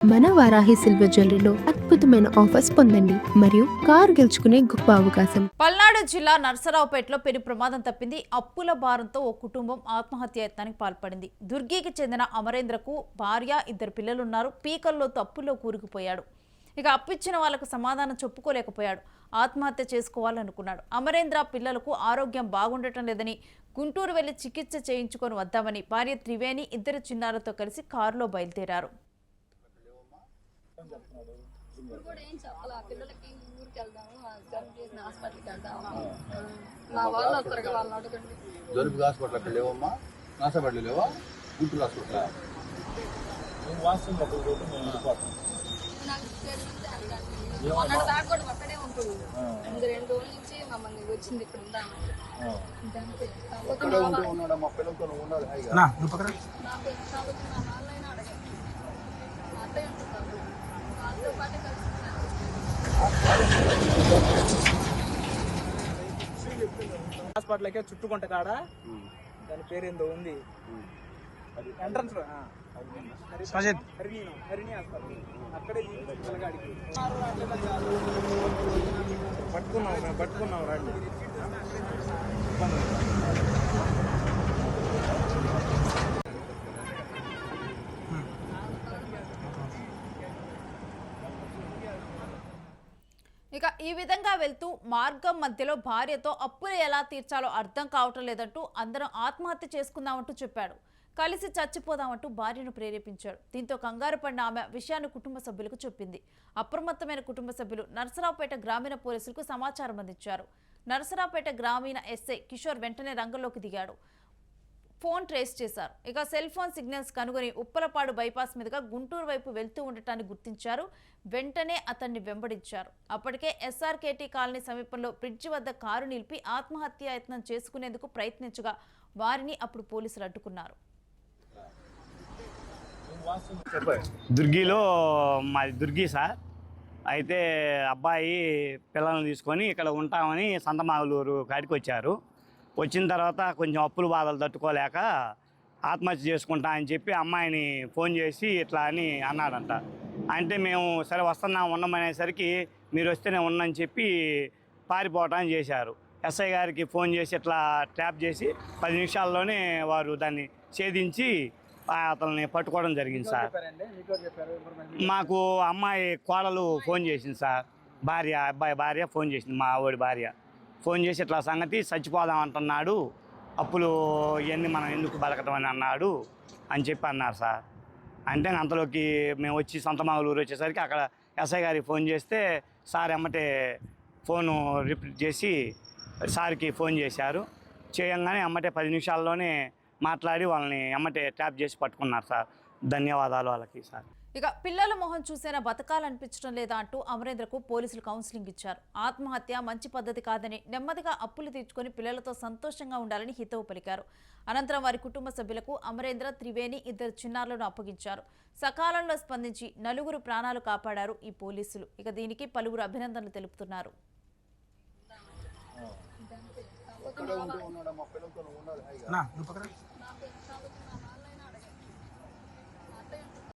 మన వారాహి సిల్వర్ జ్యువెలరీలో అద్భుతమైన ఆఫర్స్ పొందండి మరియు కారు గెలుచుకునే గొప్ప అవకాశం. పల్నాడు జిల్లా నర్సరావుపేటలో పెను ప్రమాదం తప్పింది. అప్పుల భారంతో ఓ కుటుంబం ఆత్మహత్య యత్నానికి పాల్పడింది. దుర్గికి చెందిన అమరేంద్రకు భార్య, 2 పిల్లలున్నారు. పీకల్లో తప్పుల్లో కూరుకుపోయాడు. ఇక అప్పిచ్చిన వాళ్లకు సమాధానం చెప్పుకోలేకపోయాడు. ఆత్మహత్య చేసుకోవాలనుకున్నాడు. అమరేంద్ర పిల్లలకు ఆరోగ్యం బాగుండటం లేదని గుంటూరు వెళ్లి చికిత్స చేయించుకొని వద్దామని భార్య త్రివేణి, 2 చిన్నారులతో కలిసి కారులో బయలుదేరారు. జరుపు హాస్పిటల్ అక్కడ లేవమ్మా, నాసపల్లి లేవా, గుంటూరు హాస్పిటల్. అక్కడే ఉంటుంది. 2 రోజుల నుంచి మమ్మల్ని వచ్చింది ఇక్కడ ఉన్నాడు. మా పిల్లలతో ఉండాలి. హాస్పిటల్కే చుట్టుకుంట కాడ దాని పేరు ఏందో ఉంది, ఎంట్రన్స్ హరిణి హాస్పిటల్. అక్కడే పట్టుకున్నాం రండి. ఇక ఈ విధంగా వెళ్తూ మార్గం మధ్యలో భార్యతో అప్పులు ఎలా తీర్చాలో అర్థం కావటం లేదంటూ అందరం ఆత్మహత్య చేసుకుందామంటూ చెప్పాడు. కలిసి చచ్చిపోదామంటూ భార్యను ప్రేరేపించాడు. దీంతో కంగారు పడిన ఆమె విషయాన్ని కుటుంబ సభ్యులకు చెప్పింది. అప్రమత్తమైన కుటుంబ సభ్యులు నర్సరావుపేట గ్రామీణ పోలీసులకు సమాచారం అందించారు. నర్సరావుపేట గ్రామీణ ఎస్ఐ కిషోర్ వెంటనే రంగంలోకి దిగాడు. ఫోన్ ట్రేస్ చేశారు. ఇక సెల్ ఫోన్ సిగ్నల్స్ కనుగొని ఉప్పలపాడు బైపాస్ మీదుగా గుంటూరు వైపు వెళ్తూ ఉండటాన్ని గుర్తించారు. వెంటనే అతన్ని వెంబడించారు. అప్పటికే ఎస్ఆర్కేటీ కాలనీ సమీపంలో బ్రిడ్జి వద్ద కారు నిలిపి ఆత్మహత్య యత్నం చేసుకునేందుకు ప్రయత్నించగా వారిని అప్పుడు పోలీసులు అడ్డుకున్నారు. దుర్గిలో మాది దుర్గి సార్. అయితే అబ్బాయి పిల్లల్ని తీసుకొని ఇక్కడ ఉంటామని సంతమాగులూరు కాడికి వచ్చారు. వచ్చిన తర్వాత కొంచెం అప్పుల బాధలు తట్టుకోలేక ఆత్మహత్య చేసుకుంటా అని చెప్పి అమ్మాయిని ఫోన్ చేసి ఇట్లా అని అన్నాడంట. అంటే మేము సరే వస్తున్నాం ఉండమనేసరికి మీరు వస్తేనే ఉండని చెప్పి పారిపోవటాన్ని చేశారు. ఎస్ఐ గారికి ఫోన్ చేసి ఇట్లా ట్యాప్ చేసి 10 నిమిషాల్లోనే వారు దాన్ని ఛేదించి అతన్ని పట్టుకోవడం జరిగింది సార్. మాకు అమ్మాయి కోడలు ఫోన్ చేసింది సార్. అబ్బాయి భార్య ఫోన్ చేసింది, మా ఆవిడ భార్య ఫోన్ చేసి ఇట్లా సంగతి చచ్చిపోదాం అంటున్నాడు, అప్పులు ఇవన్నీ మనం ఎందుకు బతకటం అని అన్నాడు అని చెప్పి అన్నారు సార్. అంటే అంతలోకి మేము వచ్చి సొంతమాగులూరు వచ్చేసరికి అక్కడ ఎస్ఐ గారికి ఫోన్ చేస్తే సార్ ఎమ్మటే ఫోను రిపీట్ చేసి సార్కి ఫోన్ చేశారు. చేయంగానే ఎమ్మటే 10 నిమిషాల్లోనే మాట్లాడి వాళ్ళని ఎమ్మటే ట్యాప్ చేసి పట్టుకున్నారు సార్. ధన్యవాదాలు వాళ్ళకి సార్. ఇక పిల్లల మొహం చూసేనా బతకాలనిపించడం లేదా అంటూ అమరేంద్రకు పోలీసులు కౌన్సిలింగ్ ఇచ్చారు. ఆత్మహత్య మంచి పద్ధతి కాదని, నెమ్మదిగా అప్పులు తీర్చుకొని పిల్లలతో సంతోషంగా ఉండాలని హితవు పలికారు. అనంతరం వారి కుటుంబ సభ్యులకు అమరేంద్ర, త్రివేణి, 2 చిన్నారులను అప్పగించారు. సకాలంలో స్పందించి 4 ప్రాణాలు కాపాడారు ఈ పోలీసులు. ఇక దీనికి పలువురు అభినందనలు తెలుపుతున్నారు. అక్కడే ఉన్నాడు. మా పిల్లలతో ఉండాలి.